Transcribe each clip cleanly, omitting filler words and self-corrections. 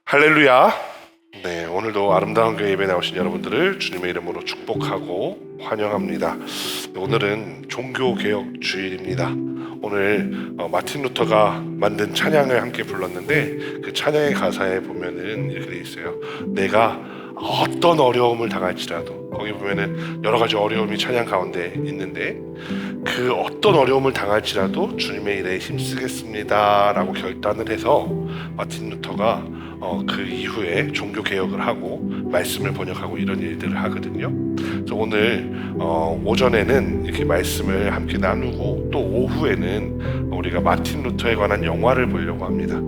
할렐루야. 네, 오늘도 아름다운 교회 예배 나오신 여러분들을 주님의 이름으로 축복하고 환영합니다. 오늘은 종교개혁 주일입니다. 오늘 마틴 루터가 만든 찬양을 함께 불렀는데 그 찬양의 가사에 보면은 이렇게 돼 있어요. 내가 어떤 어려움을 당할지라도, 거기 보면은 여러 가지 어려움이 찬양 가운데 있는데 그 어떤 어려움을 당할지라도 주님의 일에 힘쓰겠습니다 라고 결단을 해서 마틴 루터가 그 이후에 종교 개혁을 하고 말씀을 번역하고 이런 일들을 하거든요. 그래서 오늘 오전에는 이렇게 말씀을 함께 나누고 또 오후에는 우리가 마틴 루터에 관한 영화를 보려고 합니다.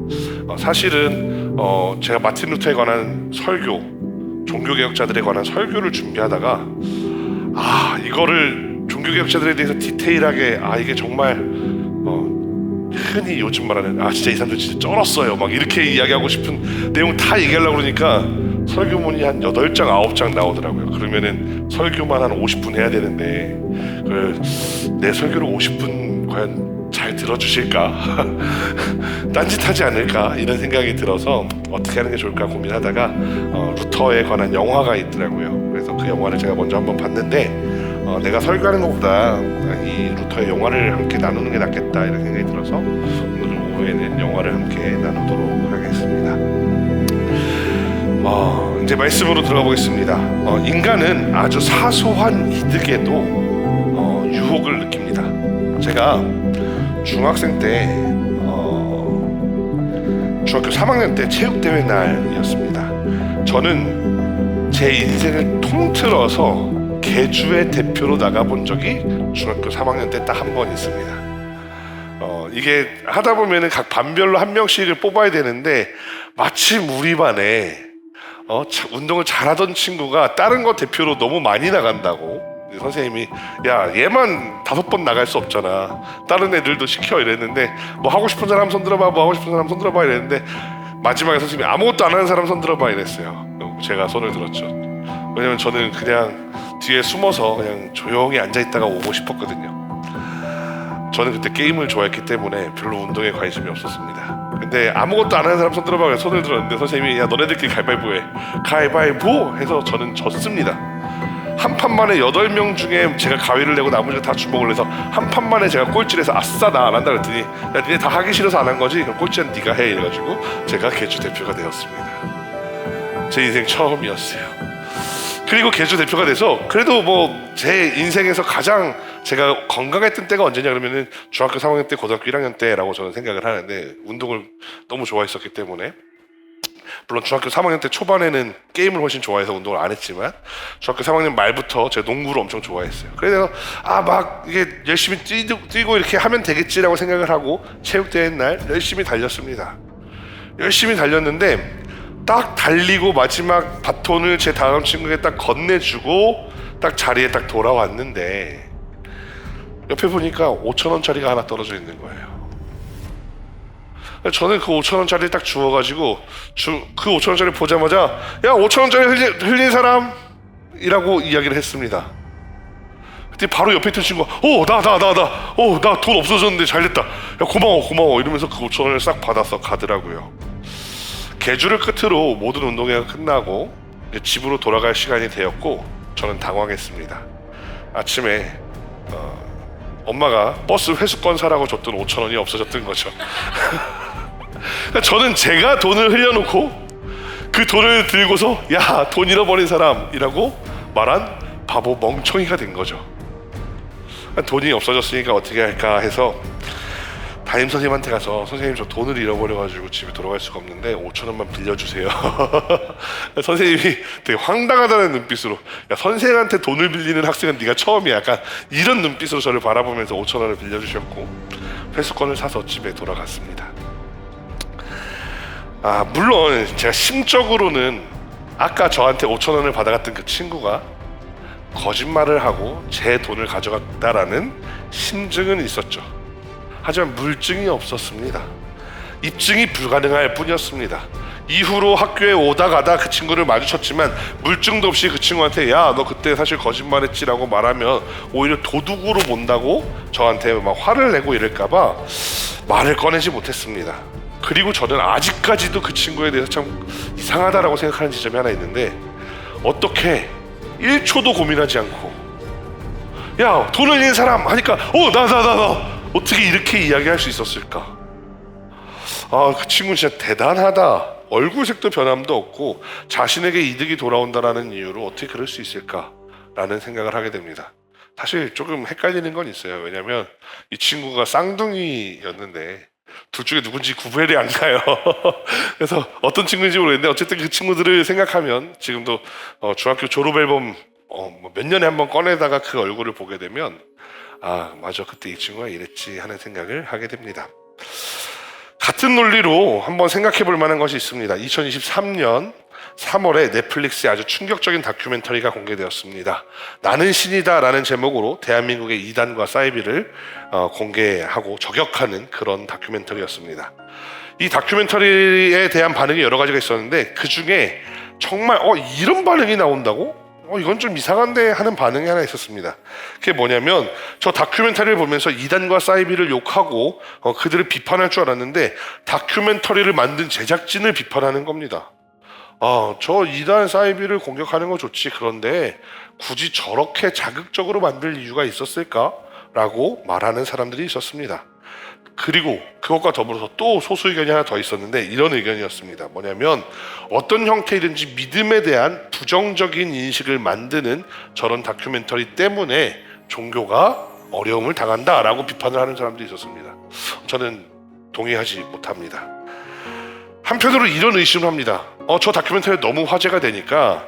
사실은 제가 마틴 루터에 관한 설교, 종교개혁자들에 관한 설교를 준비하다가 이거를 종교개혁자들에 대해서 디테일하게 이게 정말 흔히 요즘 말하는 진짜 이 사람들 진짜 쩔었어요 막 이렇게 이야기하고 싶은 내용 다 얘기하려고 그러니까 설교문이 한 8장 9장 나오더라고요. 그러면은 설교만 한 50분 해야 되는데 내 설교를 50분 과연 잘 들어주실까? 딴짓하지 않을까? 이런 생각이 들어서 어떻게 하는 게 좋을까 고민하다가 루터에 관한 영화가 있더라고요. 그래서 그 영화를 제가 먼저 한번 봤는데 내가 설교하는 것보다 이 루터의 영화를 함께 나누는 게 낫겠다 이런 생각이 들어서 오늘 오후에는 영화를 함께 나누도록 하겠습니다. 이제 말씀으로 들어가 보겠습니다. 인간은 아주 사소한 이득에도 유혹을 느낍니다. 제가 중학생 때 중학교 3학년 때 체육대회 날이었습니다. 저는 제 인생을 통틀어서 개주의 대표로 나가본 적이 중학교 3학년 때 딱 한 번 있습니다. 이게 하다 보면은 각 반별로 한 명씩을 뽑아야 되는데 마침 우리 반에 운동을 잘하던 친구가 다른 거 대표로 너무 많이 나간다고 선생님이 야 얘만 5번 나갈 수 없잖아, 다른 애들도 시켜 이랬는데 뭐 하고 싶은 사람 손 들어봐, 뭐 하고 싶은 사람 손 들어봐 이랬는데 마지막에 선생님이 아무것도 안 하는 사람 손 들어봐 이랬어요. 제가 손을 들었죠. 왜냐면 저는 그냥 뒤에 숨어서 그냥 조용히 앉아있다가 오고 싶었거든요. 저는 그때 게임을 좋아했기 때문에 별로 운동에 관심이 없었습니다. 근데 아무것도 안 하는 사람 손 들어봐 손을 들었는데 선생님이 야 너네들끼리 가위바위보 해, 가위바위보 해서 저는 졌습니다. 한 판 만에 8명 중에 제가 가위를 내고 나머지가 다 주먹을 내서 한 판 만에 제가 꼴찌를 해서 아싸 나 안 한다 그랬더니 야 니네 다 하기 싫어서 안 한 거지? 그럼 꼴찌는 네가 해 이래가지고 제가 개주 대표가 되었습니다. 제 인생 처음이었어요. 그리고 개주 대표가 돼서 그래도 뭐 제 인생에서 가장 제가 건강했던 때가 언제냐 그러면은 중학교 3학년 때, 고등학교 1학년 때라고 저는 생각을 하는데 운동을 너무 좋아했었기 때문에 물론 중학교 3학년 때 초반에는 게임을 훨씬 좋아해서 운동을 안 했지만 중학교 3학년 말부터 제가 농구를 엄청 좋아했어요. 그래서 막 이게 열심히 뛰고 이렇게 하면 되겠지라고 생각을 하고 체육대회 날 열심히 달렸습니다. 열심히 달렸는데 딱 달리고 마지막 바톤을 제 다음 친구에게 딱 건네주고 딱 자리에 딱 돌아왔는데 옆에 보니까 5,000원짜리가 하나 떨어져 있는 거예요. 저는 그 5,000원짜리를 딱 주워가지고 그 5,000원짜리 보자마자 야 5,000원짜리 흘린 사람? 이라고 이야기를 했습니다. 그때 바로 옆에 있던 친구가 나 돈 없어졌는데 잘됐다, 야 고마워 이러면서 그 5,000원을 싹 받아서 가더라고요. 개주를 끝으로 모든 운동회가 끝나고 집으로 돌아갈 시간이 되었고 저는 당황했습니다. 아침에 엄마가 버스 회수권 사라고 줬던 5,000원이 없어졌던 거죠. 저는 제가 돈을 흘려놓고 그 돈을 들고서 야 돈 잃어버린 사람이라고 말한 바보 멍청이가 된 거죠. 돈이 없어졌으니까 어떻게 할까 해서 담임선생님한테 가서 선생님 저 돈을 잃어버려가지고 집에 돌아갈 수가 없는데 5,000원만 빌려주세요. 선생님이 되게 황당하다는 눈빛으로 야 선생한테 돈을 빌리는 학생은 네가 처음이야, 약간 이런 눈빛으로 저를 바라보면서 5,000원을 빌려주셨고 회수권을 사서 집에 돌아갔습니다. 물론 제가 심적으로는 아까 저한테 5,000원을 받아갔던 그 친구가 거짓말을 하고 제 돈을 가져갔다라는 심증은 있었죠. 하지만 물증이 없었습니다. 입증이 불가능할 뿐이었습니다. 이후로 학교에 오다 가다 그 친구를 마주쳤지만 물증도 없이 그 친구한테 야 너 그때 사실 거짓말했지라고 말하면 오히려 도둑으로 본다고 저한테 막 화를 내고 이럴까봐 말을 꺼내지 못했습니다. 그리고 저는 아직까지도 그 친구에 대해서 참 이상하다라고 생각하는 지점이 하나 있는데, 어떻게 1초도 고민하지 않고 야 돈을 잃은 사람 하니까 나 어떻게 이렇게 이야기할 수 있었을까? 그 친구 진짜 대단하다. 얼굴색도 변함도 없고 자신에게 이득이 돌아온다라는 이유로 어떻게 그럴 수 있을까라는 생각을 하게 됩니다. 사실 조금 헷갈리는 건 있어요. 왜냐면 이 친구가 쌍둥이였는데 둘 중에 누군지 구별이 안 가요. 그래서 어떤 친구인지 모르겠는데 어쨌든 그 친구들을 생각하면 지금도 중학교 졸업 앨범 몇 년에 한번 꺼내다가 그 얼굴을 보게 되면 맞아, 그때 이 친구가 이랬지 하는 생각을 하게 됩니다. 같은 논리로 한번 생각해 볼 만한 것이 있습니다. 2023년 3월에 넷플릭스에 아주 충격적인 다큐멘터리가 공개되었습니다. 나는 신이다 라는 제목으로 대한민국의 이단과 사이비를 공개하고 저격하는 그런 다큐멘터리였습니다. 이 다큐멘터리에 대한 반응이 여러 가지가 있었는데, 그 중에 정말 이런 반응이 나온다고? 이건 좀 이상한데 하는 반응이 하나 있었습니다. 그게 뭐냐면, 저 다큐멘터리를 보면서 이단과 사이비를 욕하고 그들을 비판할 줄 알았는데 다큐멘터리를 만든 제작진을 비판하는 겁니다. 저 이단 사이비를 공격하는 거 좋지, 그런데 굳이 저렇게 자극적으로 만들 이유가 있었을까? 라고 말하는 사람들이 있었습니다. 그리고 그것과 더불어서 또 소수 의견이 하나 더 있었는데, 이런 의견이었습니다. 뭐냐면, 어떤 형태이든지 믿음에 대한 부정적인 인식을 만드는 저런 다큐멘터리 때문에 종교가 어려움을 당한다라고 비판을 하는 사람도 있었습니다. 저는 동의하지 못합니다. 한편으로 이런 의심을 합니다. 저 다큐멘터리 너무 화제가 되니까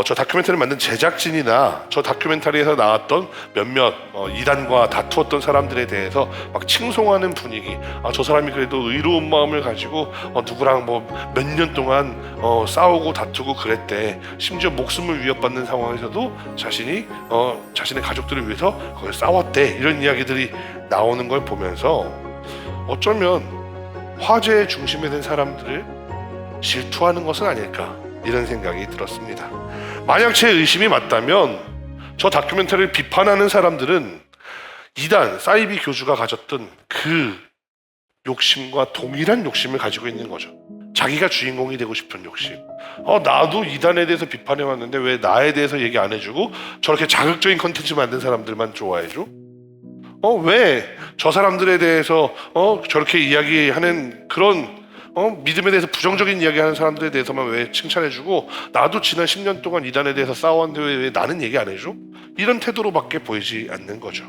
저 다큐멘터리를 만든 제작진이나 저 다큐멘터리에서 나왔던 몇몇 이단과 다투었던 사람들에 대해서 막 칭송하는 분위기, 저 사람이 그래도 의로운 마음을 가지고 누구랑 몇 년 동안 싸우고 다투고 그랬대, 심지어 목숨을 위협받는 상황에서도 자신의 가족들을 위해서 거기 싸웠대, 이런 이야기들이 나오는 걸 보면서 어쩌면 화제의 중심에 든 사람들을 질투하는 것은 아닐까, 이런 생각이 들었습니다. 만약 제 의심이 맞다면 저 다큐멘터리를 비판하는 사람들은 이단 사이비 교주가 가졌던 그 욕심과 동일한 욕심을 가지고 있는 거죠. 자기가 주인공이 되고 싶은 욕심. 나도 이단에 대해서 비판해 왔는데 왜 나에 대해서 얘기 안 해주고 저렇게 자극적인 컨텐츠 만든 사람들만 좋아해줘? 왜 저 사람들에 대해서 저렇게 이야기하는 그런 믿음에 대해서 부정적인 이야기하는 사람들에 대해서만 왜 칭찬해주고, 나도 지난 10년 동안 이단에 대해서 싸웠는데 왜 나는 얘기 안 해줘? 이런 태도로밖에 보이지 않는 거죠.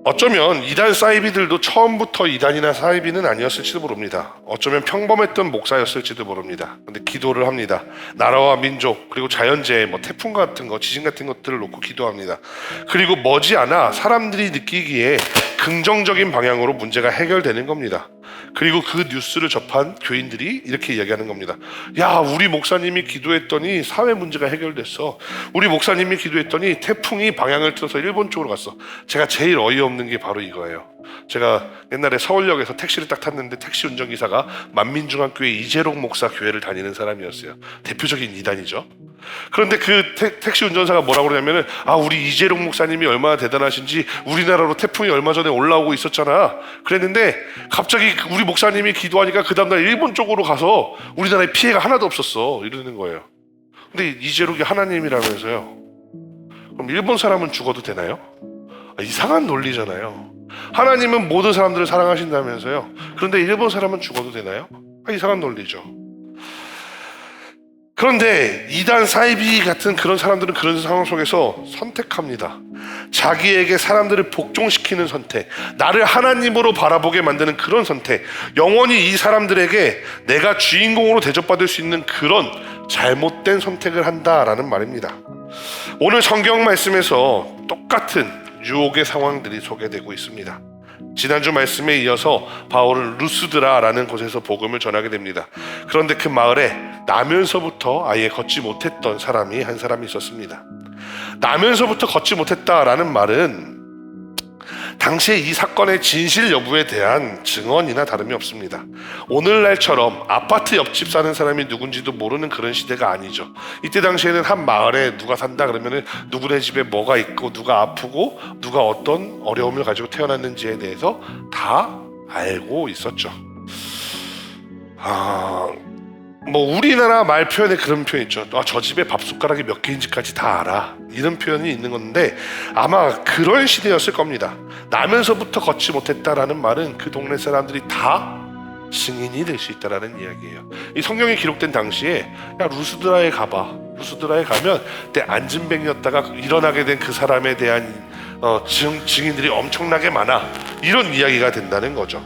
어쩌면 이단 사이비들도 처음부터 이단이나 사이비는 아니었을지도 모릅니다. 어쩌면 평범했던 목사였을지도 모릅니다. 근데 기도를 합니다. 나라와 민족, 그리고 자연재해, 태풍 같은 거, 지진 같은 것들을 놓고 기도합니다. 그리고 머지않아 사람들이 느끼기에 긍정적인 방향으로 문제가 해결되는 겁니다. 그리고 그 뉴스를 접한 교인들이 이렇게 이야기하는 겁니다. 야, 우리 목사님이 기도했더니 사회 문제가 해결됐어. 우리 목사님이 기도했더니 태풍이 방향을 틀어서 일본 쪽으로 갔어. 제가 제일 어이없는 게 바로 이거예요. 제가 옛날에 서울역에서 택시를 딱 탔는데 택시 운전기사가 만민중앙교회 이재록 목사 교회를 다니는 사람이었어요. 대표적인 이단이죠. 그런데 그 택시 운전사가 뭐라고 그러냐면은, 우리 이재록 목사님이 얼마나 대단하신지 우리나라로 태풍이 얼마 전에 올라오고 있었잖아. 그랬는데 갑자기 우리 목사님이 기도하니까 그 다음날 일본 쪽으로 가서 우리나라에 피해가 하나도 없었어, 이러는 거예요. 근데 이재록이 하나님이라면서요. 그럼 일본 사람은 죽어도 되나요? 이상한 논리잖아요. 하나님은 모든 사람들을 사랑하신다면서요. 그런데 일본 사람은 죽어도 되나요? 이상한 논리죠. 그런데 이단 사이비 같은 그런 사람들은 그런 상황 속에서 선택합니다. 자기에게 사람들을 복종시키는 선택, 나를 하나님으로 바라보게 만드는 그런 선택, 영원히 이 사람들에게 내가 주인공으로 대접받을 수 있는 그런 잘못된 선택을 한다라는 말입니다. 오늘 성경 말씀에서 똑같은 유혹의 상황들이 소개되고 있습니다. 지난주 말씀에 이어서 바울은 루스드라라는 곳에서 복음을 전하게 됩니다. 그런데 그 마을에 나면서부터 아예 걷지 못했던 사람이 한 사람이 있었습니다. 나면서부터 걷지 못했다라는 말은 당시에 이 사건의 진실 여부에 대한 증언이나 다름이 없습니다. 오늘날처럼 아파트 옆집 사는 사람이 누군지도 모르는 그런 시대가 아니죠. 이때 당시에는 한 마을에 누가 산다 그러면은 누구네 집에 뭐가 있고 누가 아프고 누가 어떤 어려움을 가지고 태어났는지에 대해서 다 알고 있었죠. 뭐 우리나라 말 표현에 그런 표현 있죠. 저 집에 밥 숟가락이 몇 개인지까지 다 알아, 이런 표현이 있는 건데 아마 그런 시대였을 겁니다. 나면서부터 걷지 못했다라는 말은 그 동네 사람들이 다 증인이 될 수 있다라는 이야기예요. 이 성경이 기록된 당시에 야 루스드라에 가봐, 루스드라에 가면 내 안진뱅이였다가 일어나게 된 그 사람에 대한 증인들이 엄청나게 많아, 이런 이야기가 된다는 거죠.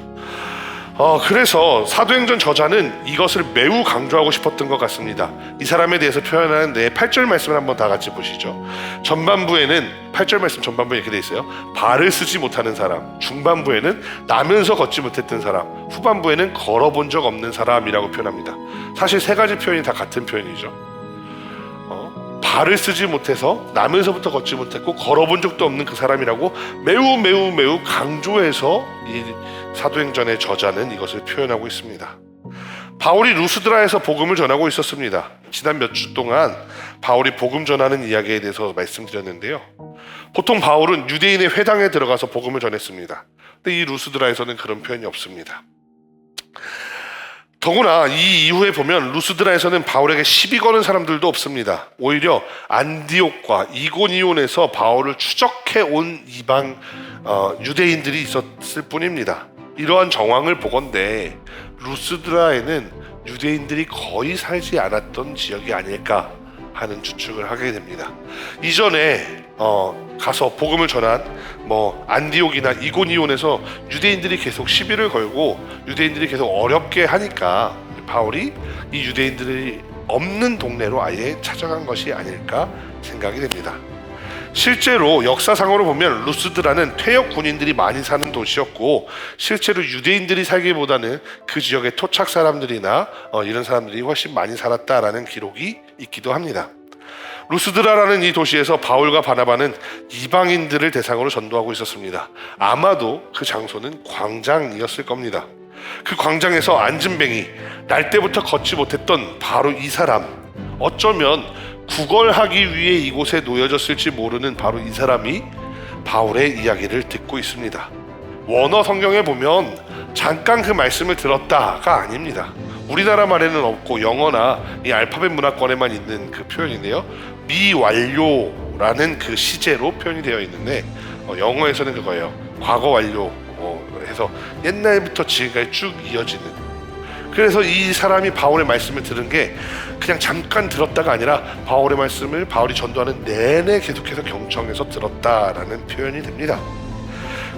그래서 사도행전 저자는 이것을 매우 강조하고 싶었던 것 같습니다. 이 사람에 대해서 표현하는 8절 말씀을 한번 다 같이 보시죠. 전반부에는 8절 말씀 전반부에 이렇게 돼 있어요. 발을 쓰지 못하는 사람, 중반부에는 나면서 걷지 못했던 사람, 후반부에는 걸어본 적 없는 사람이라고 표현합니다. 사실 세 가지 표현이 다 같은 표현이죠. 발을 쓰지 못해서 나면서부터 걷지 못했고 걸어본 적도 없는 그 사람이라고 매우 강조해서 이 사도행전의 저자는 이것을 표현하고 있습니다. 바울이 루스드라에서 복음을 전하고 있었습니다. 지난 몇 주 동안 바울이 복음 전하는 이야기에 대해서 말씀드렸는데요. 보통 바울은 유대인의 회당에 들어가서 복음을 전했습니다. 근데 이 루스드라에서는 그런 표현이 없습니다. 더구나 이 이후에 보면 루스드라에서는 바울에게 시비 거는 사람들도 없습니다. 오히려 안디옥과 이고니온에서 바울을 추적해 온 이방 유대인들이 있었을 뿐입니다. 이러한 정황을 보건대 루스드라에는 유대인들이 거의 살지 않았던 지역이 아닐까 하는 추측을 하게 됩니다. 이전에 가서 복음을 전한 안디옥이나 이고니온에서 유대인들이 계속 시비를 걸고 유대인들이 계속 어렵게 하니까 바울이 이 유대인들이 없는 동네로 아예 찾아간 것이 아닐까 생각이 됩니다. 실제로 역사상으로 보면 루스드라는 퇴역 군인들이 많이 사는 도시였고 실제로 유대인들이 살기보다는 그 지역의 토착 사람들이나 이런 사람들이 훨씬 많이 살았다라는 기록이 있기도 합니다. 루스드라라는 이 도시에서 바울과 바나바는 이방인들을 대상으로 전도하고 있었습니다. 아마도 그 장소는 광장이었을 겁니다. 그 광장에서 안진뱅이, 날 때부터 걷지 못했던 바로 이 사람, 어쩌면 구걸하기 위해 이곳에 놓여졌을지 모르는 바로 이 사람이 바울의 이야기를 듣고 있습니다. 원어 성경에 보면 잠깐 그 말씀을 들었다가 아닙니다. 우리나라 말에는 없고 영어나 이 알파벳 문화권에만 있는 그 표현인데요. 미완료라는 그 시제로 표현이 되어 있는데 영어에서는 그거예요. 과거 완료 해서 옛날부터 지금까지 쭉 이어지는. 그래서 이 사람이 바울의 말씀을 들은 게 그냥 잠깐 들었다가 아니라 바울의 말씀을 바울이 전도하는 내내 계속해서 경청해서 들었다라는 표현이 됩니다.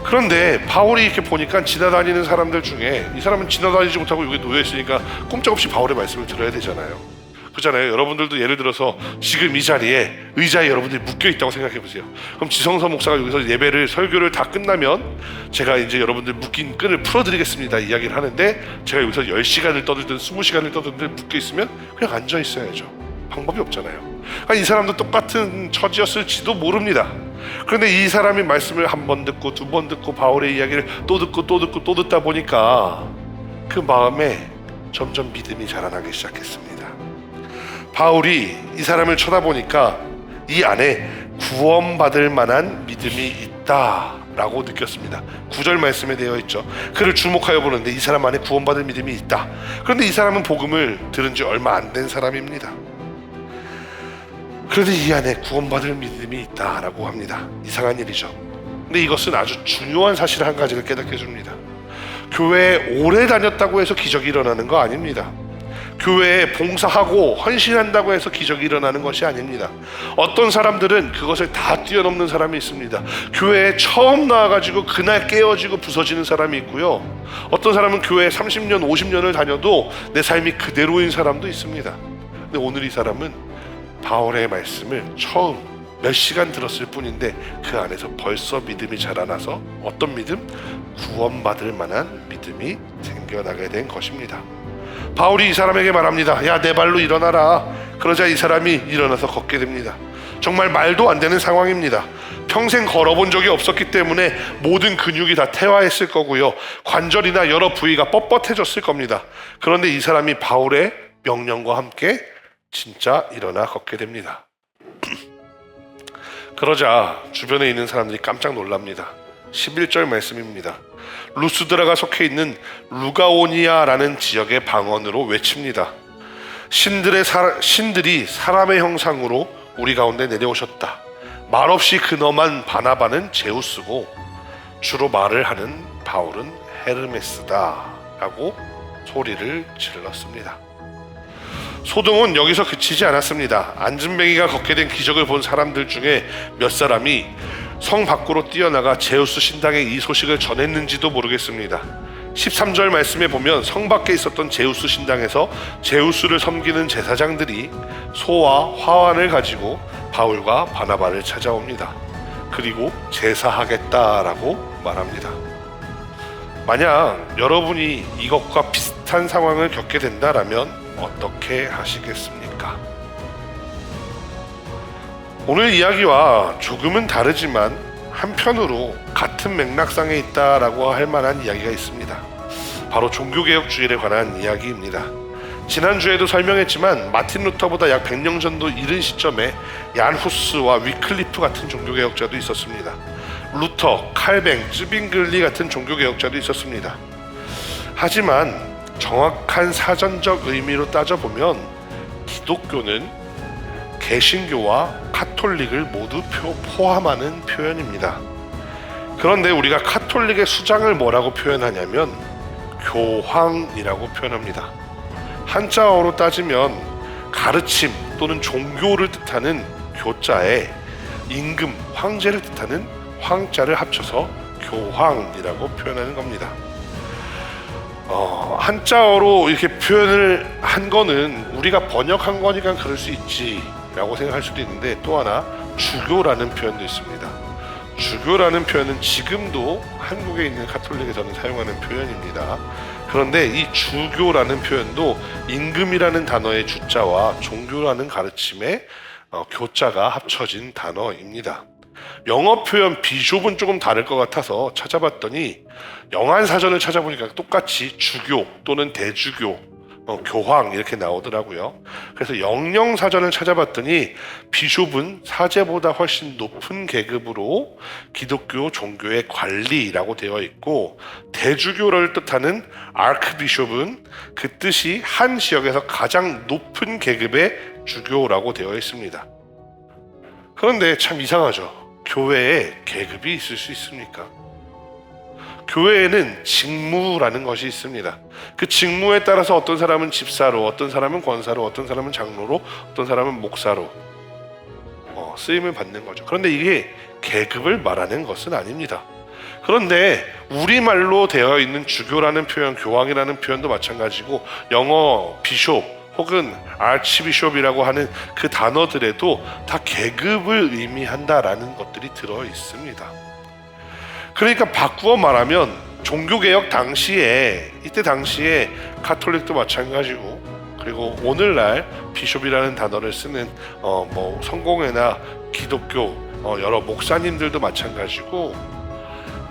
그런데 바울이 이렇게 보니까 지나다니는 사람들 중에 이 사람은 지나다니지 못하고 여기 놓여있으니까 꼼짝없이 바울의 말씀을 들어야 되잖아요. 그렇잖아요. 여러분들도 예를 들어서 지금 이 자리에 의자에 여러분들이 묶여있다고 생각해보세요. 그럼 지성서 목사가 여기서 예배를 설교를 다 끝나면 제가 이제 여러분들 묶인 끈을 풀어드리겠습니다 이야기를 하는데 제가 여기서 10시간을 떠들든 20시간을 떠들든 묶여있으면 그냥 앉아있어야죠. 방법이 없잖아요. 이 사람도 똑같은 처지였을지도 모릅니다. 그런데 이 사람이 말씀을 한 번 듣고 두 번 듣고 바울의 이야기를 또 듣고 또 듣고 또 듣다 보니까 그 마음에 점점 믿음이 자라나기 시작했습니다. 바울이 이 사람을 쳐다보니까 이 안에 구원받을 만한 믿음이 있다라고 느꼈습니다. 9절 말씀에 되어 있죠. 그를 주목하여 보는데 이 사람 안에 구원받을 믿음이 있다. 그런데 이 사람은 복음을 들은 지 얼마 안 된 사람입니다. 그런데 이 안에 구원받을 믿음이 있다라고 합니다. 이상한 일이죠. 근데 이것은 아주 중요한 사실 한 가지를 깨닫게 해줍니다. 교회에 오래 다녔다고 해서 기적이 일어나는 거 아닙니다. 교회에 봉사하고 헌신한다고 해서 기적이 일어나는 것이 아닙니다. 어떤 사람들은 그것을 다 뛰어넘는 사람이 있습니다. 교회에 처음 나와가지고 그날 깨어지고 부서지는 사람이 있고요. 어떤 사람은 교회에 30년, 50년을 다녀도 내 삶이 그대로인 사람도 있습니다. 근데 오늘 이 사람은 바울의 말씀을 처음 몇 시간 들었을 뿐인데 그 안에서 벌써 믿음이 자라나서 어떤 믿음? 구원받을 만한 믿음이 생겨나게 된 것입니다. 바울이 이 사람에게 말합니다. 야, 내 발로 일어나라. 그러자 이 사람이 일어나서 걷게 됩니다. 정말 말도 안 되는 상황입니다. 평생 걸어본 적이 없었기 때문에 모든 근육이 다 퇴화했을 거고요. 관절이나 여러 부위가 뻣뻣해졌을 겁니다. 그런데 이 사람이 바울의 명령과 함께 진짜 일어나 걷게 됩니다. 그러자 주변에 있는 사람들이 깜짝 놀랍니다. 11절 말씀입니다. 루스드라가 속해 있는 루가오니아라는 지역의 방언으로 외칩니다. 신들이 사람의 형상으로 우리 가운데 내려오셨다. 말없이 근엄한 바나바는 제우스고 주로 말을 하는 바울은 헤르메스다 라고 소리를 질렀습니다. 소동은 여기서 그치지 않았습니다. 안진뱅이가 걷게 된 기적을 본 사람들 중에 몇 사람이 성 밖으로 뛰어나가 제우스 신당에 이 소식을 전했는지도 모르겠습니다. 13절 말씀에 보면 성 밖에 있었던 제우스 신당에서 제우스를 섬기는 제사장들이 소와 화환을 가지고 바울과 바나바를 찾아옵니다. 그리고 제사하겠다라고 말합니다. 만약 여러분이 이것과 비슷한 상황을 겪게 된다라면 어떻게 하시겠습니까? 오늘 이야기와 조금은 다르지만 한편으로 같은 맥락상에 있다라고 할 만한 이야기가 있습니다. 바로 종교개혁주의에 관한 이야기입니다. 지난주에도 설명했지만 마틴 루터보다 약 100년 전도 이른 시점에 얀 후스와 위클리프 같은 종교개혁자도 있었습니다. 루터, 칼뱅, 쯔빙글리 같은 종교개혁자도 있었습니다. 하지만 정확한 사전적 의미로 따져보면 기독교는 개신교와 카톨릭을 모두 포함하는 표현입니다. 그런데 우리가 카톨릭의 수장을 뭐라고 표현하냐면 교황이라고 표현합니다. 한자어로 따지면 가르침 또는 종교를 뜻하는 교자에 임금, 황제를 뜻하는 황자를 합쳐서 교황이라고 표현하는 겁니다. 한자어로 이렇게 표현을 한 거는 우리가 번역한 거니까 그럴 수 있지 라고 생각할 수도 있는데, 또 하나 주교라는 표현도 있습니다. 주교라는 표현은 지금도 한국에 있는 카톨릭에서는 사용하는 표현입니다. 그런데 이 주교라는 표현도 임금이라는 단어의 주자와 종교라는 가르침의 교자가 합쳐진 단어입니다. 영어 표현 비숍은 조금 다를 것 같아서 찾아봤더니 영한사전을 찾아보니까 똑같이 주교 또는 대주교, 교황 이렇게 나오더라고요. 그래서 영영사전을 찾아봤더니 비숍은 사제보다 훨씬 높은 계급으로 기독교 종교의 관리라고 되어 있고, 대주교를 뜻하는 아크비숍은 그 뜻이 한 지역에서 가장 높은 계급의 주교라고 되어 있습니다. 그런데 참 이상하죠. 교회에 계급이 있을 수 있습니까? 교회에는 직무라는 것이 있습니다. 그 직무에 따라서 어떤 사람은 집사로, 어떤 사람은 권사로, 어떤 사람은 장로로, 어떤 사람은 목사로 쓰임을 받는 거죠. 그런데 이게 계급을 말하는 것은 아닙니다. 그런데 우리말로 되어 있는 주교라는 표현, 교황이라는 표현도 마찬가지고 영어 비숍 혹은 아치비숍이라고 하는 그 단어들에도 다 계급을 의미한다라는 것들이 들어 있습니다. 그러니까 바꾸어 말하면 종교개혁 당시에, 이때 당시에 카톨릭도 마찬가지고, 그리고 오늘날 비숍이라는 단어를 쓰는 성공회나 기독교 여러 목사님들도 마찬가지고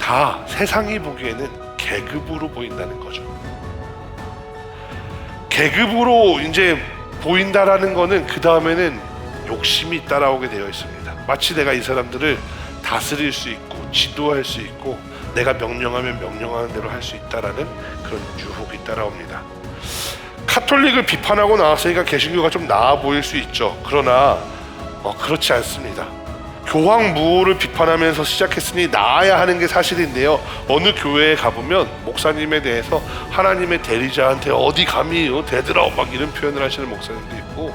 다 세상이 보기에는 계급으로 보인다는 거죠. 계급으로 이제 보인다라는 거는 그 다음에는 욕심이 따라오게 되어 있습니다. 마치 내가 이 사람들을 다스릴 수 있고 지도할 수 있고 내가 명령하면 명령하는 대로 할 수 있다라는 그런 유혹이 따라옵니다. 카톨릭을 비판하고 나왔으니까 개신교가 좀 나아 보일 수 있죠. 그러나 그렇지 않습니다. 교황무호를 비판하면서 시작했으니 나아야 하는 게 사실인데요. 어느 교회에 가보면 목사님에 대해서 하나님의 대리자한테 어디 감히 대들어 막 이런 표현을 하시는 목사님도 있고,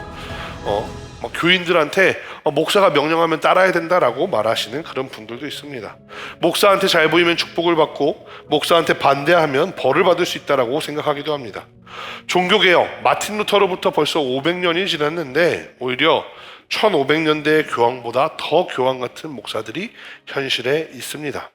교인들한테 목사가 명령하면 따라야 된다라고 말하시는 그런 분들도 있습니다. 목사한테 잘 보이면 축복을 받고 목사한테 반대하면 벌을 받을 수 있다라고 생각하기도 합니다. 종교개혁, 마틴 루터로부터 벌써 500년이 지났는데 오히려 1500년대의 교황보다 더 교황 같은 목사들이 현실에 있습니다.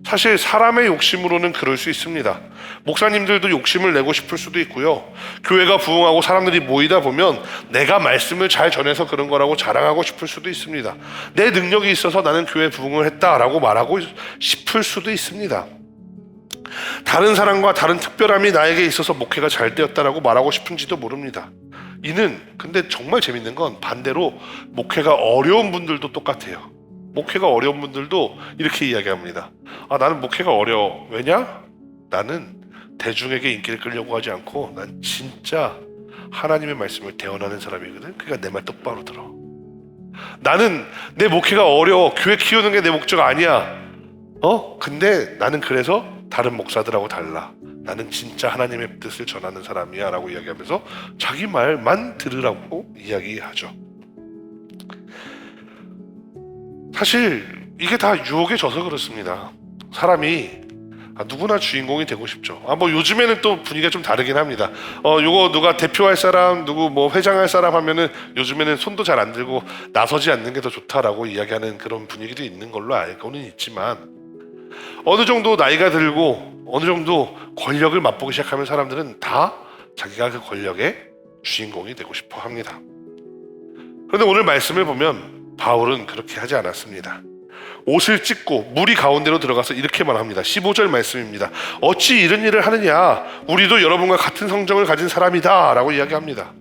사실 사람의 욕심으로는 그럴 수 있습니다. 목사님들도 욕심을 내고 싶을 수도 있고요. 교회가 부흥하고 사람들이 모이다 보면 내가 말씀을 잘 전해서 그런 거라고 자랑하고 싶을 수도 있습니다. 내 능력이 있어서 나는 교회 부흥을 했다라고 말하고 싶을 수도 있습니다. 다른 사람과 다른 특별함이 나에게 있어서 목회가 잘 되었다라고 말하고 싶은지도 모릅니다. 이는 근데 정말 재밌는 건 반대로 목회가 어려운 분들도 똑같아요. 목회가 어려운 분들도 이렇게 이야기합니다. 나는 목회가 어려워. 왜냐? 나는 대중에게 인기를 끌려고 하지 않고 난 진짜 하나님의 말씀을 대언하는 사람이거든. 그러니까 내 말 똑바로 들어. 나는 내 목회가 어려워. 교회 키우는 게 내 목적 아니야. 근데 나는 그래서 다른 목사들하고 달라. 나는 진짜 하나님의 뜻을 전하는 사람이야 라고 이야기하면서 자기 말만 들으라고 이야기하죠. 사실 이게 다 유혹에 져서 그렇습니다. 사람이 누구나 주인공이 되고 싶죠. 뭐 요즘에는 또 분위기가 좀 다르긴 합니다. 요거 누가 대표할 사람, 누구 뭐 회장할 사람 하면은 요즘에는 손도 잘 안 들고 나서지 않는 게 더 좋다라고 이야기하는 그런 분위기도 있는 걸로 알고는 있지만, 어느 정도 나이가 들고 어느 정도 권력을 맛보기 시작하면 사람들은 다 자기가 그 권력의 주인공이 되고 싶어 합니다. 그런데 오늘 말씀을 보면 바울은 그렇게 하지 않았습니다. 옷을 찢고 무리 가운데로 들어가서 이렇게 말합니다. 15절 말씀입니다. 어찌 이런 일을 하느냐? 우리도 여러분과 같은 성정을 가진 사람이다 라고 이야기합니다.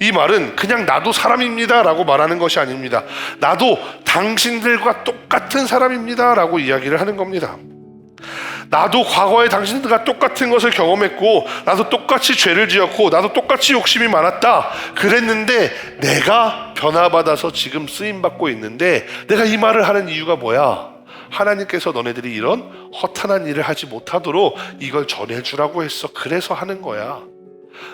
이 말은 그냥 나도 사람입니다 라고 말하는 것이 아닙니다. 나도 당신들과 똑같은 사람입니다 라고 이야기를 하는 겁니다. 나도 과거에 당신들과 똑같은 것을 경험했고, 나도 똑같이 죄를 지었고, 나도 똑같이 욕심이 많았다. 그랬는데 내가 변화받아서 지금 쓰임받고 있는데, 내가 이 말을 하는 이유가 뭐야? 하나님께서 너네들이 이런 허탄한 일을 하지 못하도록 이걸 전해주라고 했어. 그래서 하는 거야.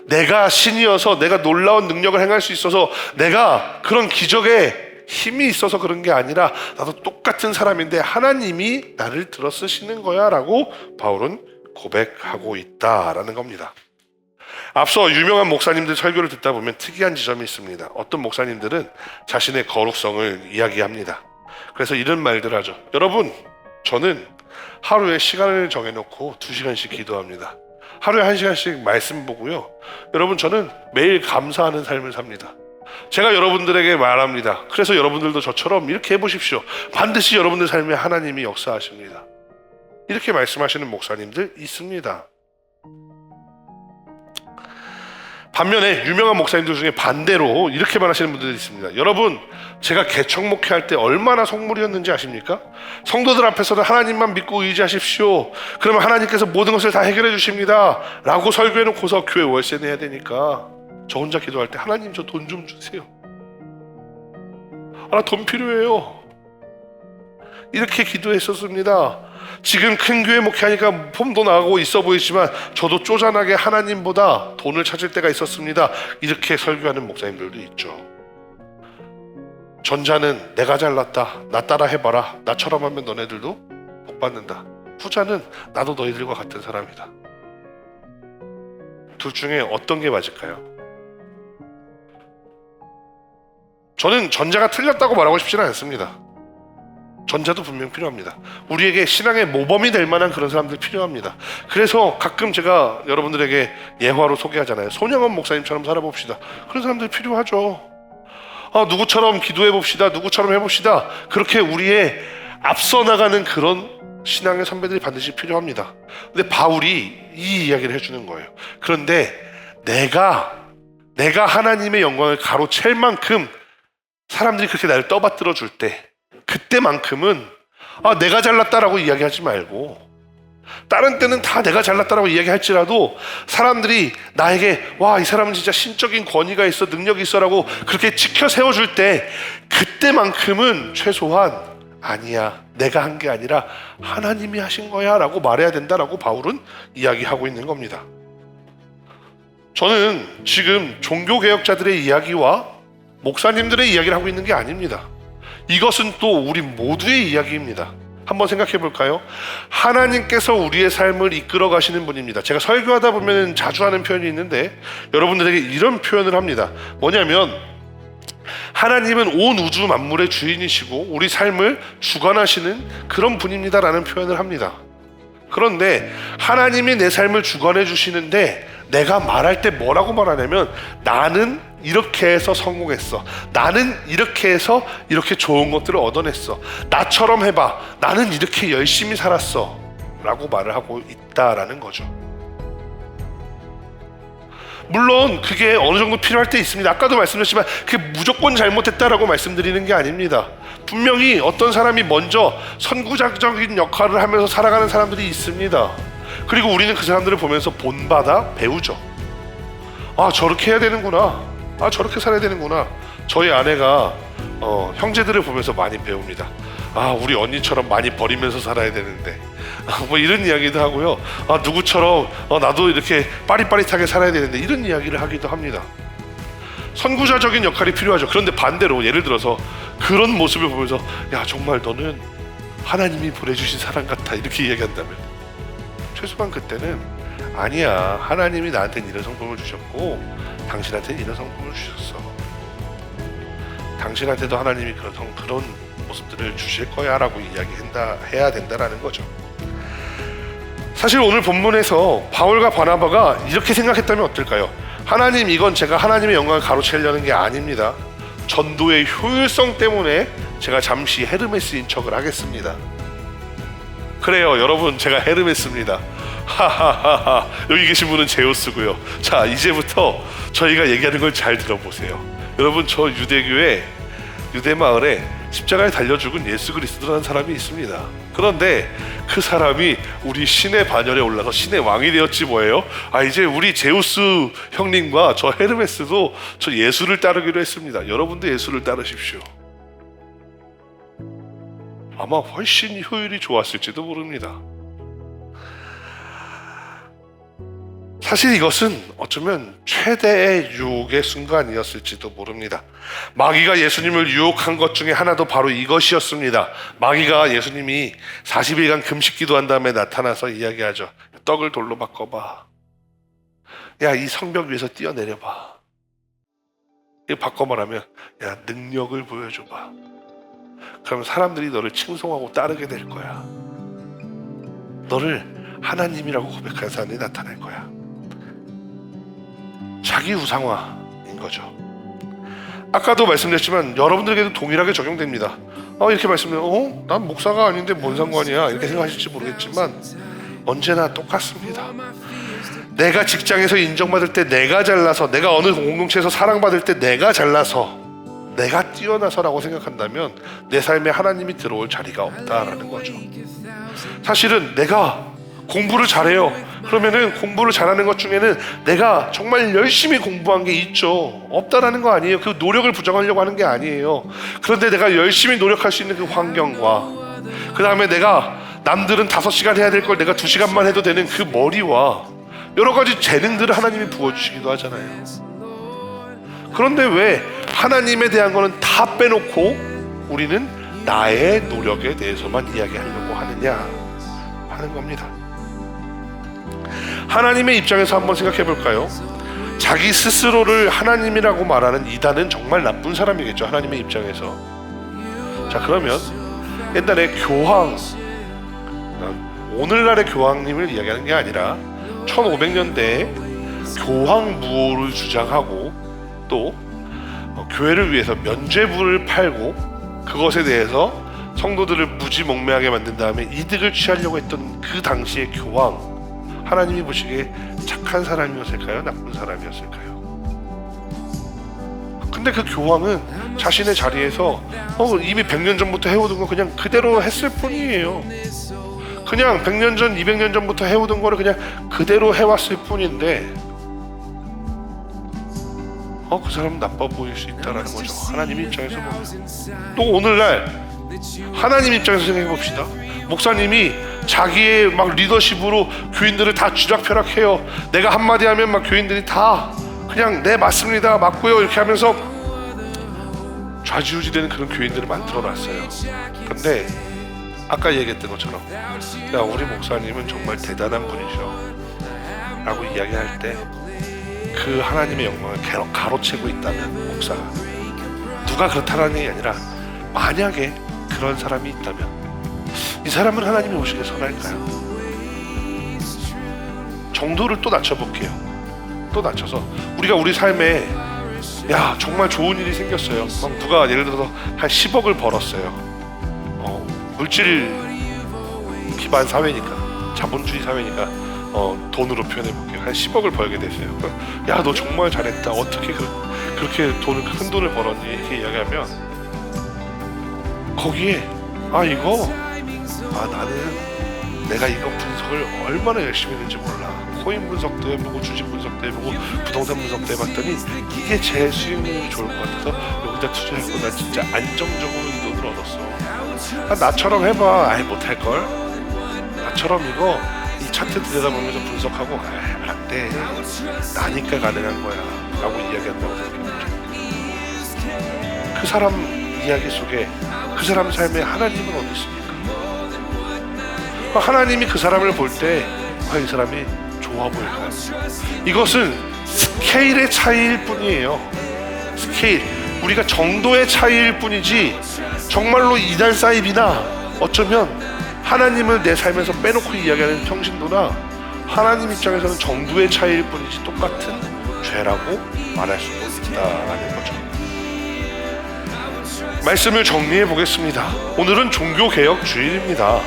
내가 신이어서, 내가 놀라운 능력을 행할 수 있어서, 내가 그런 기적에 힘이 있어서 그런 게 아니라 나도 똑같은 사람인데 하나님이 나를 들어 쓰시는 거야 라고 바울은 고백하고 있다라는 겁니다. 앞서 유명한 목사님들 설교를 듣다 보면 특이한 지점이 있습니다. 어떤 목사님들은 자신의 거룩성을 이야기합니다. 그래서 이런 말들 하죠. 여러분, 저는 하루에 시간을 정해놓고 2시간씩 기도합니다. 하루에 1시간씩 말씀 보고요. 여러분, 저는 매일 감사하는 삶을 삽니다. 제가 여러분들에게 말합니다. 그래서 여러분들도 저처럼 이렇게 해보십시오. 반드시 여러분들 삶에 하나님이 역사하십니다. 이렇게 말씀하시는 목사님들 있습니다. 반면에 유명한 목사님들 중에 반대로 이렇게 말하시는 분들이 있습니다. 여러분, 제가 개척 목회할 때 얼마나 속물이었는지 아십니까? 성도들 앞에서는 하나님만 믿고 의지하십시오. 그러면 하나님께서 모든 것을 다 해결해 주십니다 라고 설교해놓고서 교회 월세 내야 되니까 저 혼자 기도할 때 하나님 저 돈 좀 주세요. 나 돈 필요해요. 이렇게 기도했었습니다. 지금 큰 교회 목회하니까 폼도 나가고 있어 보이지만 저도 쪼잔하게 하나님보다 돈을 찾을 때가 있었습니다. 이렇게 설교하는 목사님들도 있죠. 전자는 내가 잘났다, 나 따라 해봐라, 나처럼 하면 너네들도 복 받는다. 후자는 나도 너희들과 같은 사람이다. 둘 중에 어떤 게 맞을까요? 저는 전자가 틀렸다고 말하고 싶지는 않습니다. 전자도 분명 필요합니다. 우리에게 신앙의 모범이 될 만한 그런 사람들 필요합니다. 그래서 가끔 제가 여러분들에게 예화로 소개하잖아요. 손영원 목사님처럼 살아봅시다. 그런 사람들 필요하죠. 누구처럼 기도해봅시다, 누구처럼 해봅시다. 그렇게 우리의 앞서 나가는 그런 신앙의 선배들이 반드시 필요합니다. 근데 바울이 이 이야기를 해주는 거예요. 그런데 내가 하나님의 영광을 가로챌 만큼 사람들이 그렇게 나를 떠받들어 줄 때, 그때만큼은 내가 잘났다라고 이야기하지 말고, 다른 때는 다 내가 잘났다라고 이야기할지라도 사람들이 나에게 와, 이 사람은 진짜 신적인 권위가 있어, 능력이 있어라고 그렇게 지켜 세워줄 때, 그때만큼은 최소한 아니야, 내가 한 게 아니라 하나님이 하신 거야 라고 말해야 된다라고 바울은 이야기하고 있는 겁니다. 저는 지금 종교개혁자들의 이야기와 목사님들의 이야기를 하고 있는 게 아닙니다. 이것은 또 우리 모두의 이야기입니다. 한번 생각해 볼까요? 하나님께서 우리의 삶을 이끌어 가시는 분입니다. 제가 설교하다 보면 자주 하는 표현이 있는데 여러분들에게 이런 표현을 합니다. 뭐냐면, 하나님은 온 우주 만물의 주인이시고 우리 삶을 주관하시는 그런 분입니다 라는 표현을 합니다. 그런데 하나님이 내 삶을 주관해 주시는데 내가 말할 때 뭐라고 말하냐면, 나는 이렇게 해서 성공했어, 나는 이렇게 해서 이렇게 좋은 것들을 얻어냈어, 나처럼 해봐, 나는 이렇게 열심히 살았어 라고 말을 하고 있다라는 거죠. 물론 그게 어느 정도 필요할 때 있습니다. 아까도 말씀드렸지만 그게 무조건 잘못했다라고 말씀드리는 게 아닙니다. 분명히 어떤 사람이 먼저 선구자적인 역할을 하면서 살아가는 사람들이 있습니다. 그리고 우리는 그 사람들을 보면서 본받아 배우죠. 아, 저렇게 해야 되는구나. 아, 저렇게 살아야 되는구나. 저희 아내가 형제들을 보면서 많이 배웁니다. 아, 우리 언니처럼 많이 버리면서 살아야 되는데 뭐 이런 이야기도 하고요. 아, 누구처럼 나도 이렇게 빠릿빠릿하게 살아야 되는데 이런 이야기를 하기도 합니다. 선구자적인 역할이 필요하죠. 그런데 반대로 예를 들어서 그런 모습을 보면서 야, 정말 너는 하나님이 보내주신 사람 같아 이렇게 이야기한다면 최소한 그때는 아니야, 하나님이 나한테는 이런 성품을 주셨고 당신한테는 이런 성품을 주셨어. 당신한테도 하나님이 그런 모습들을 주실 거야 라고 이야기해야 된다라는 거죠. 사실 오늘 본문에서 바울과 바나바가 이렇게 생각했다면 어떨까요? 하나님, 이건 제가 하나님의 영광을 가로채려는 게 아닙니다. 전도의 효율성 때문에 제가 잠시 헤르메스인 척을 하겠습니다. 그래요, 여러분, 제가 헤르메스입니다. 하하하하. 여기 계신 분은 제우스고요. 자, 이제부터 저희가 얘기하는 걸 잘 들어보세요. 여러분, 저 유대교회 유대마을에 십자가에 달려 죽은 예수 그리스도라는 사람이 있습니다. 그런데 그 사람이 우리 신의 반열에 올라서 신의 왕이 되었지 뭐예요? 아, 이제 우리 제우스 형님과 저 헤르메스도 저 예수를 따르기로 했습니다. 여러분도 예수를 따르십시오. 아마 훨씬 효율이 좋았을지도 모릅니다. 사실 이것은 어쩌면 최대의 유혹의 순간이었을지도 모릅니다. 마귀가 예수님을 유혹한 것 중에 하나도 바로 이것이었습니다. 마귀가 예수님이 40일간 금식 기도한 다음에 나타나서 이야기하죠. 떡을 돌로 바꿔봐. 야, 이 성벽 위에서 뛰어내려봐. 이거 바꿔 말하면 야, 능력을 보여줘봐. 그럼 사람들이 너를 칭송하고 따르게 될 거야. 너를 하나님이라고 고백하는 사람이 나타날 거야. 자기 우상화인 거죠. 아까도 말씀드렸지만 여러분들에게도 동일하게 적용됩니다. 이렇게 말씀드리면 난 목사가 아닌데 뭔 상관이야 이렇게 생각하실지 모르겠지만 언제나 똑같습니다. 내가 직장에서 인정받을 때 내가 잘나서, 내가 어느 공동체에서 사랑받을 때 내가 잘나서, 내가 뛰어나서라고 생각한다면 내 삶에 하나님이 들어올 자리가 없다라는 거죠. 사실은 내가 공부를 잘해요. 그러면은 공부를 잘하는 것 중에는 내가 정말 열심히 공부한 게 있죠. 없다라는 거 아니에요. 그 노력을 부정하려고 하는 게 아니에요. 그런데 내가 열심히 노력할 수 있는 그 환경과 그 다음에 내가 남들은 5시간 해야 될 걸 내가 2시간만 해도 되는 그 머리와 여러 가지 재능들을 하나님이 부어주시기도 하잖아요. 그런데 왜 하나님에 대한 거는 다 빼놓고 우리는 나의 노력에 대해서만 이야기하려고 하느냐 하는 겁니다. 하나님의 입장에서 한번 생각해 볼까요? 자기 스스로를 하나님이라고 말하는 이단은 정말 나쁜 사람이겠죠, 하나님의 입장에서. 자, 그러면 옛날에 교황, 오늘날의 교황님을 이야기하는 게 아니라 1500년대에 교황무호를 주장하고 또 교회를 위해서 면죄부를 팔고 그것에 대해서 성도들을 무지몽매하게 만든 다음에 이득을 취하려고 했던 그 당시의 교황, 하나님이 보시기에 착한 사람이었을까요? 나쁜 사람이었을까요? 근데 그 교황은 자신의 자리에서 이미 100년 전부터 해오던 거 그냥 그대로 했을 뿐이에요. 그냥 100년 전, 200년 전부터 해오던 거를 그냥 그대로 해왔을 뿐인데 그 사람은 나빠 보일 수 있다는 거죠. 하나님 입장에서 보면. 또 오늘날 하나님 입장에서 생각해 봅시다. 목사님이 자기의 막 리더십으로 교인들을 다 쥐락펴락해요. 내가 한마디 하면 막 교인들이 다 그냥 네 맞습니다, 맞고요 이렇게 하면서 좌지우지 되는 그런 교인들을 만들어 놨어요. 근데 아까 얘기했던 것처럼 야, 우리 목사님은 정말 대단한 분이죠 라고 이야기할 때 그 하나님의 영광을 가로채고 있다면, 목사가 누가 그렇다라는 얘기 아니라 만약에 그런 사람이 있다면 이 사람은 하나님이 오시기에 선할까요? 정도를 또 낮춰볼게요. 또 낮춰서 우리가 우리 삶에 야, 정말 좋은 일이 생겼어요. 누가 예를 들어서 한 10억을 벌었어요. 물질 기반 사회니까, 자본주의 사회니까 돈으로 표현해 볼게요. 한 10억을 벌게 됐어요. 야, 너 정말 잘했다. 어떻게 그렇게 큰 돈을 벌었니? 이렇게 이야기하면 거기에 나는 내가 이거 분석을 얼마나 열심히 했는지 몰라. 코인 분석도 해보고 주식 분석도 해보고 부동산 분석도 해봤더니 이게 제 수익률이 좋을 것 같아서 여기다 투자했고 나 진짜 안정적으로 이 돈을 얻었어. 나처럼 해봐. 못할걸? 나처럼 이 차트 들여다보면서 분석하고 안돼. 나니까 가능한 거야 라고 이야기한다고 생각해보죠. 그 사람 이야기 속에 그 사람 삶에 하나님은 어디 있습니까? 하나님이 그 사람을 볼 때 이 사람이 좋아 보일까요? 이것은 스케일의 차이일 뿐이에요. 스케일, 우리가 정도의 차이일 뿐이지 정말로 이달 사입이나 어쩌면 하나님을 내 삶에서 빼놓고 이야기하는 평신도나 하나님 입장에서는 정도의 차이일 뿐이지 똑같은 죄라고 말할 수도 있다라는 거죠. 말씀을 정리해 보겠습니다. 오늘은 종교개혁 주일입니다.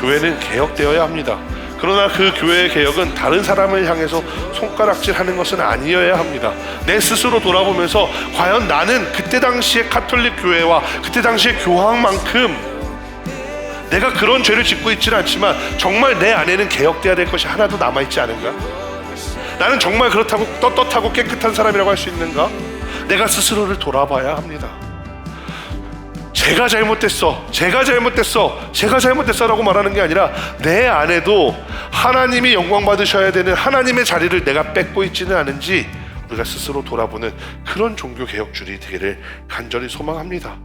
교회는 개혁되어야 합니다. 그러나 그 교회의 개혁은 다른 사람을 향해서 손가락질하는 것은 아니어야 합니다. 내 스스로 돌아보면서 과연 나는 그때 당시의 가톨릭 교회와 그때 당시의 교황만큼 내가 그런 죄를 짓고 있지는 않지만 정말 내 안에는 개혁돼야 될 것이 하나도 남아있지 않은가? 나는 정말 그렇다고 떳떳하고 깨끗한 사람이라고 할 수 있는가? 내가 스스로를 돌아봐야 합니다. 제가 잘못됐어 라고 말하는 게 아니라 내 안에도 하나님이 영광 받으셔야 되는 하나님의 자리를 내가 뺏고 있지는 않은지 우리가 스스로 돌아보는 그런 종교개혁주일이 되기를 간절히 소망합니다.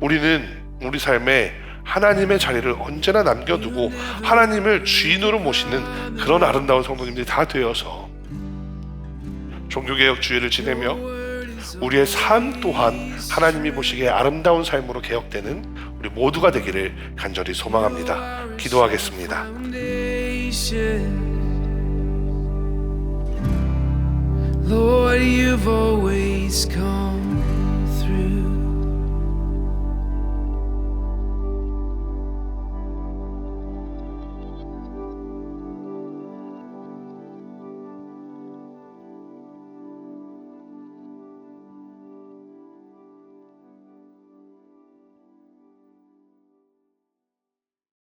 우리는 우리 삶에 하나님의 자리를 언제나 남겨두고 하나님을 주인으로 모시는 그런 아름다운 성도님들이 다 되어서 종교개혁주일을 지내며 우리의 삶 또한 하나님이 보시기에 아름다운 삶으로 개혁되는 우리 모두가 되기를 간절히 소망합니다. 기도하겠습니다. Lord, you've always come.